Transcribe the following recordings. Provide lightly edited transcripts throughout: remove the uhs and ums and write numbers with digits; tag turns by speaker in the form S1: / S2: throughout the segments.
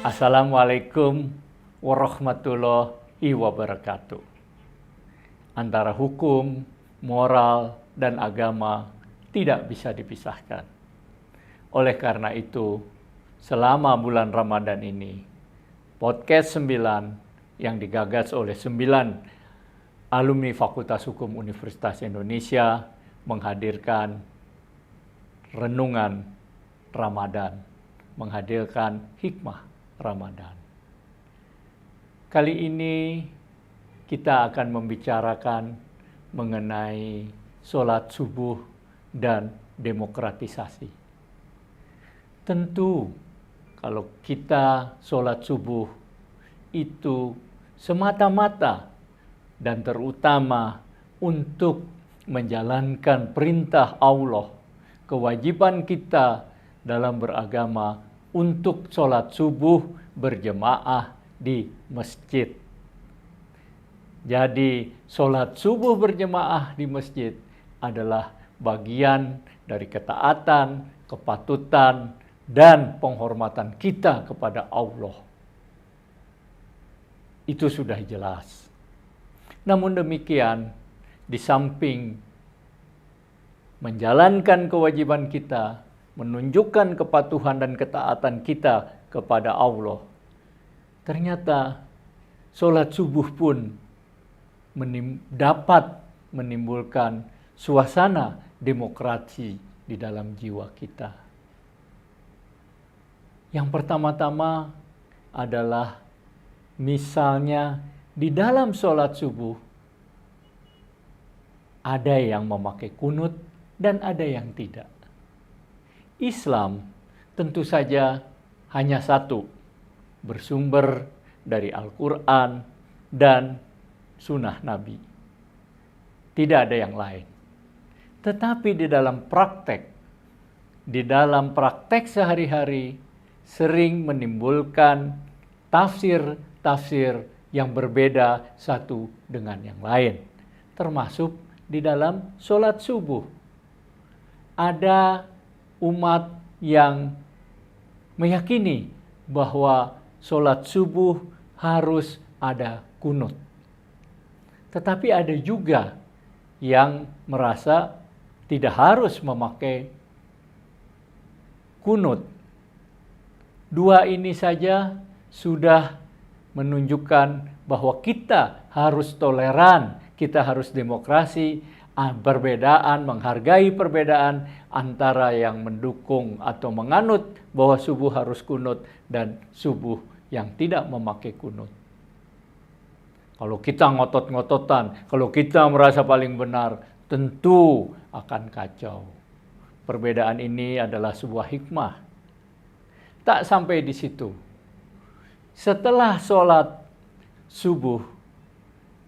S1: Assalamualaikum warahmatullahi wabarakatuh. Antara hukum, moral, dan agama tidak bisa dipisahkan. Oleh karena itu, selama bulan Ramadan ini, podcast 9 yang digagas oleh 9 alumni Fakultas Hukum Universitas Indonesia menghadirkan renungan Ramadan, menghadirkan hikmah Ramadan. Kali ini kita akan membicarakan mengenai sholat subuh dan demokratisasi. Tentu kalau kita sholat subuh itu semata-mata dan terutama untuk menjalankan perintah Allah, kewajiban kita dalam beragama untuk sholat subuh berjemaah di masjid. Jadi sholat subuh berjemaah di masjid adalah bagian dari ketaatan, kepatutan, dan penghormatan kita kepada Allah. Itu sudah jelas. Namun demikian, di samping menjalankan kewajiban kita, menunjukkan kepatuhan dan ketaatan kita kepada Allah, ternyata sholat subuh pun dapat menimbulkan suasana demokrasi di dalam jiwa kita. Yang pertama-tama adalah misalnya di dalam sholat subuh ada yang memakai kunut dan ada yang tidak. Islam tentu saja hanya satu, bersumber dari Al-Quran dan Sunnah Nabi. Tidak ada yang lain. Tetapi di dalam praktek sehari-hari sering menimbulkan tafsir-tafsir yang berbeda satu dengan yang lain. Termasuk di dalam sholat subuh. Ada umat yang meyakini bahwa sholat subuh harus ada kunut. Tetapi ada juga yang merasa tidak harus memakai kunut. Dua ini saja sudah menunjukkan bahwa kita harus toleran, kita harus demokrasi, menghargai perbedaan antara yang mendukung atau menganut bahwa subuh harus kunut dan subuh yang tidak memakai kunut. Kalau kita ngotot-ngototan, kalau kita merasa paling benar, tentu akan kacau. Perbedaan ini adalah sebuah hikmah. Tak sampai di situ. Setelah sholat subuh,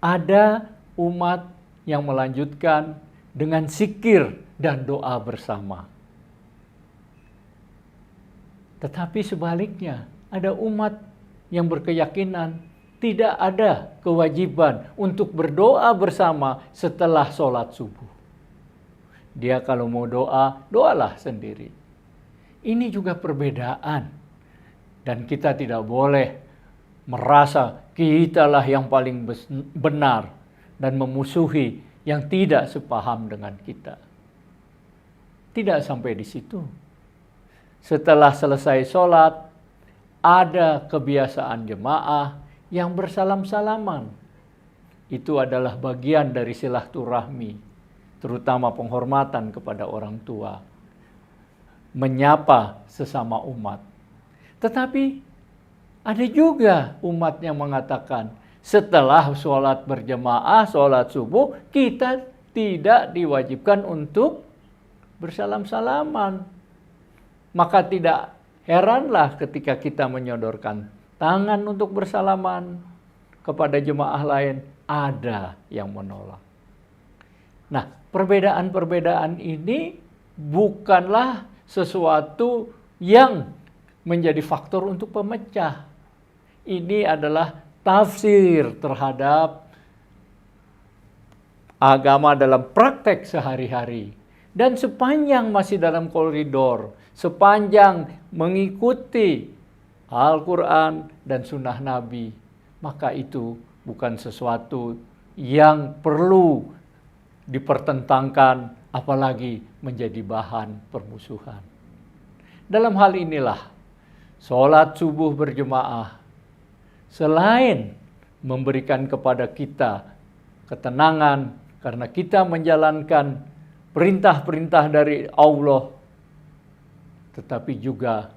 S1: ada umat yang melanjutkan dengan zikir dan doa bersama. Tetapi sebaliknya, ada umat yang berkeyakinan tidak ada kewajiban untuk berdoa bersama setelah sholat subuh. Dia kalau mau doa, doalah sendiri. Ini juga perbedaan. Dan kita tidak boleh merasa kitalah yang paling benar dan memusuhi yang tidak sepaham dengan kita. Tidak sampai di situ. Setelah selesai sholat, ada kebiasaan jemaah yang bersalam-salaman. Itu adalah bagian dari silaturahmi, terutama penghormatan kepada orang tua. Menyapa sesama umat. Tetapi ada juga umat yang mengatakan, setelah sholat berjemaah, sholat subuh, kita tidak diwajibkan untuk bersalam-salaman. Maka tidak heranlah ketika kita menyodorkan tangan untuk bersalaman kepada jemaah lain, ada yang menolak. Nah, perbedaan-perbedaan ini bukanlah sesuatu yang menjadi faktor untuk pemecah. Ini adalah tafsir terhadap agama dalam praktek sehari-hari. Dan sepanjang masih dalam koridor, sepanjang mengikuti Al-Quran dan Sunnah Nabi, maka itu bukan sesuatu yang perlu dipertentangkan, apalagi menjadi bahan permusuhan. Dalam hal inilah, sholat subuh berjemaah, selain memberikan kepada kita ketenangan karena kita menjalankan perintah-perintah dari Allah, tetapi juga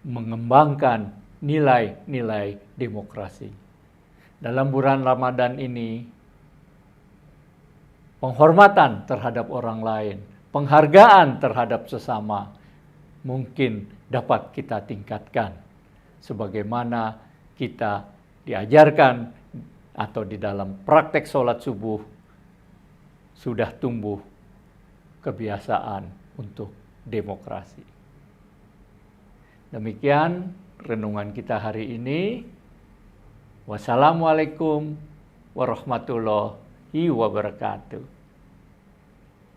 S1: mengembangkan nilai-nilai demokrasi. Dalam bulan Ramadan ini, penghormatan terhadap orang lain, penghargaan terhadap sesama, mungkin dapat kita tingkatkan sebagaimana kita diajarkan atau di dalam praktek sholat subuh sudah tumbuh kebiasaan untuk demokrasi. Demikian renungan kita hari ini. Wassalamualaikum warahmatullahi wabarakatuh.